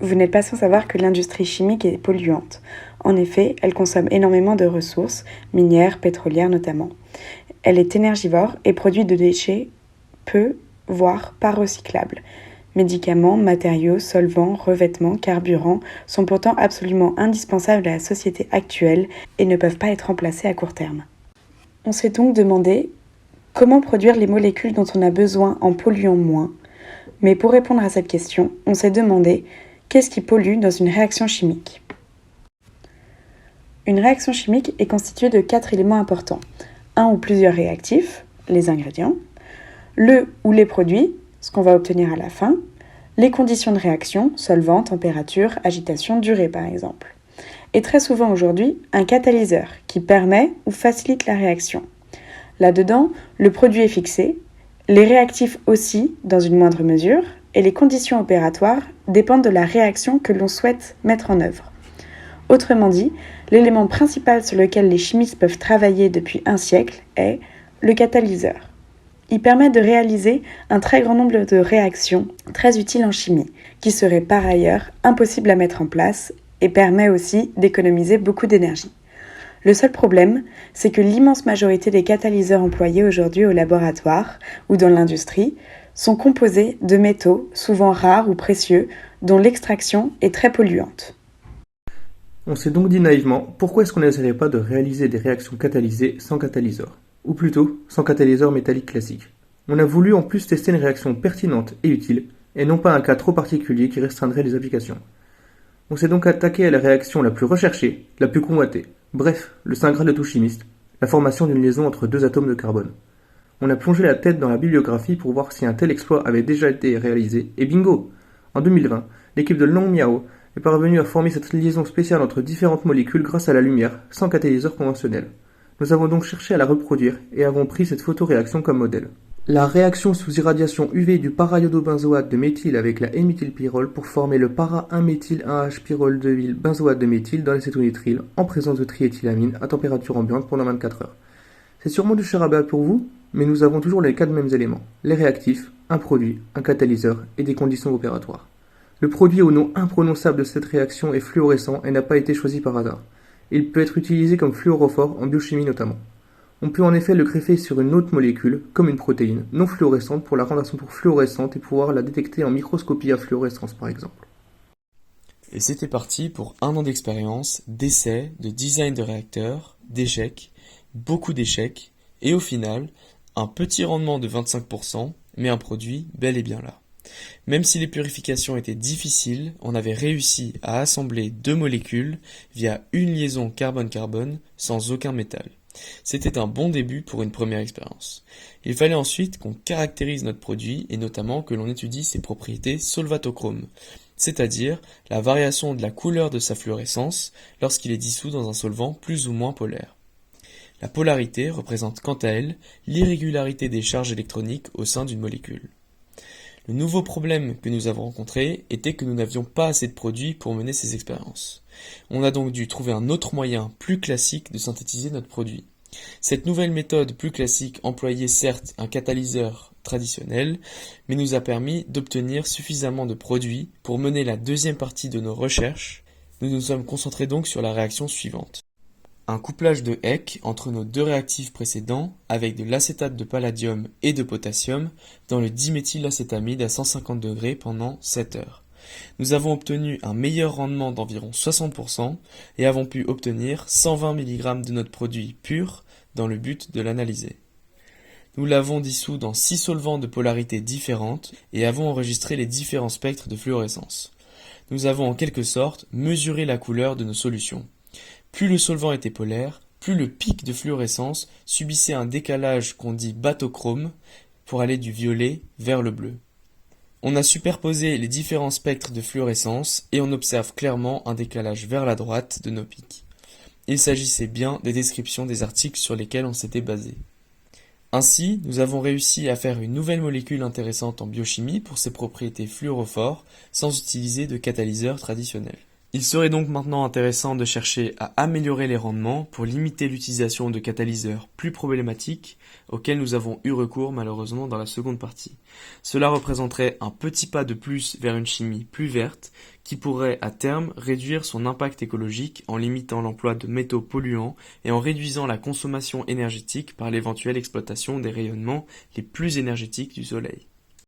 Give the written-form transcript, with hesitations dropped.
Vous n'êtes pas sans savoir que l'industrie chimique est polluante. En effet, elle consomme énormément de ressources, minières, pétrolières notamment. Elle est énergivore et produit de déchets peu, voire pas recyclables. Médicaments, matériaux, solvants, revêtements, carburants sont pourtant absolument indispensables à la société actuelle et ne peuvent pas être remplacés à court terme. On s'est donc demandé comment produire les molécules dont on a besoin en polluant moins. Mais pour répondre à cette question, on s'est demandé qu'est-ce qui pollue dans une réaction chimique. Une réaction chimique est constituée de 4 éléments importants. Un ou plusieurs réactifs, les ingrédients, le ou les produits, ce qu'on va obtenir à la fin, les conditions de réaction, solvant, température, agitation, durée par exemple. Et très souvent aujourd'hui, un catalyseur qui permet ou facilite la réaction. Là-dedans, le produit est fixé, les réactifs aussi dans une moindre mesure, et les conditions opératoires dépendent de la réaction que l'on souhaite mettre en œuvre. Autrement dit, l'élément principal sur lequel les chimistes peuvent travailler depuis un siècle est le catalyseur. Il permet de réaliser un très grand nombre de réactions très utiles en chimie, qui seraient par ailleurs impossibles à mettre en place et permet aussi d'économiser beaucoup d'énergie. Le seul problème, c'est que l'immense majorité des catalyseurs employés aujourd'hui au laboratoire ou dans l'industrie sont composés de métaux, souvent rares ou précieux, dont l'extraction est très polluante. On s'est donc dit naïvement, pourquoi est-ce qu'on n'essaierait pas de réaliser des réactions catalysées sans catalyseur? Ou plutôt, sans catalyseur métallique classique. On a voulu en plus tester une réaction pertinente et utile, et non pas un cas trop particulier qui restreindrait les applications. On s'est donc attaqué à la réaction la plus recherchée, la plus convoitée, bref, le saint graal de tout chimiste, la formation d'une liaison entre deux atomes de carbone. On a plongé la tête dans la bibliographie pour voir si un tel exploit avait déjà été réalisé, et bingo! En 2020, l'équipe de Long Miao est parvenue à former cette liaison spéciale entre différentes molécules grâce à la lumière, sans catalyseur conventionnel. Nous avons donc cherché à la reproduire et avons pris cette photoréaction comme modèle. La réaction sous irradiation UV du para-iodobenzoate de méthyle avec la N-méthylpyrrole pour former le para-1-méthyl-1H-pyrrole de benzoate de méthyle dans l'acétonitrile en présence de triéthylamine à température ambiante pendant 24 heures. C'est sûrement du charabia pour vous, mais nous avons toujours les 4 mêmes éléments, les réactifs, un produit, un catalyseur et des conditions opératoires. Le produit au nom imprononçable de cette réaction est fluorescent et n'a pas été choisi par hasard. Il peut être utilisé comme fluorophore en biochimie notamment. On peut en effet le greffer sur une autre molécule, comme une protéine, non fluorescente pour la rendre à son tour fluorescente et pouvoir la détecter en microscopie à fluorescence par exemple. Et c'était parti pour 1 an d'expérience, d'essais, de design de réacteurs, d'échecs, beaucoup d'échecs, et au final, un petit rendement de 25%, mais un produit bel et bien là. Même si les purifications étaient difficiles, on avait réussi à assembler 2 molécules via une liaison carbone-carbone sans aucun métal. C'était un bon début pour une première expérience. Il fallait ensuite qu'on caractérise notre produit et notamment que l'on étudie ses propriétés solvatochromes, c'est-à-dire la variation de la couleur de sa fluorescence lorsqu'il est dissous dans un solvant plus ou moins polaire. La polarité représente quant à elle l'irrégularité des charges électroniques au sein d'une molécule. Le nouveau problème que nous avons rencontré était que nous n'avions pas assez de produits pour mener ces expériences. On a donc dû trouver un autre moyen plus classique de synthétiser notre produit. Cette nouvelle méthode plus classique employait certes un catalyseur traditionnel, mais nous a permis d'obtenir suffisamment de produits pour mener la deuxième partie de nos recherches. Nous nous sommes concentrés donc sur la réaction suivante. Un couplage de Heck entre nos 2 réactifs précédents avec de l'acétate de palladium et de potassium dans le diméthylacétamide à 150 degrés pendant 7 heures. Nous avons obtenu un meilleur rendement d'environ 60% et avons pu obtenir 120 mg de notre produit pur dans le but de l'analyser. Nous l'avons dissous dans 6 solvants de polarité différentes et avons enregistré les différents spectres de fluorescence. Nous avons en quelque sorte mesuré la couleur de nos solutions. Plus le solvant était polaire, plus le pic de fluorescence subissait un décalage qu'on dit bathochrome pour aller du violet vers le bleu. On a superposé les différents spectres de fluorescence et on observe clairement un décalage vers la droite de nos pics. Il s'agissait bien des descriptions des articles sur lesquels on s'était basé. Ainsi, nous avons réussi à faire une nouvelle molécule intéressante en biochimie pour ses propriétés fluorophores sans utiliser de catalyseur traditionnel. Il serait donc maintenant intéressant de chercher à améliorer les rendements pour limiter l'utilisation de catalyseurs plus problématiques auxquels nous avons eu recours malheureusement dans la seconde partie. Cela représenterait un petit pas de plus vers une chimie plus verte qui pourrait à terme réduire son impact écologique en limitant l'emploi de métaux polluants et en réduisant la consommation énergétique par l'éventuelle exploitation des rayonnements les plus énergétiques du Soleil.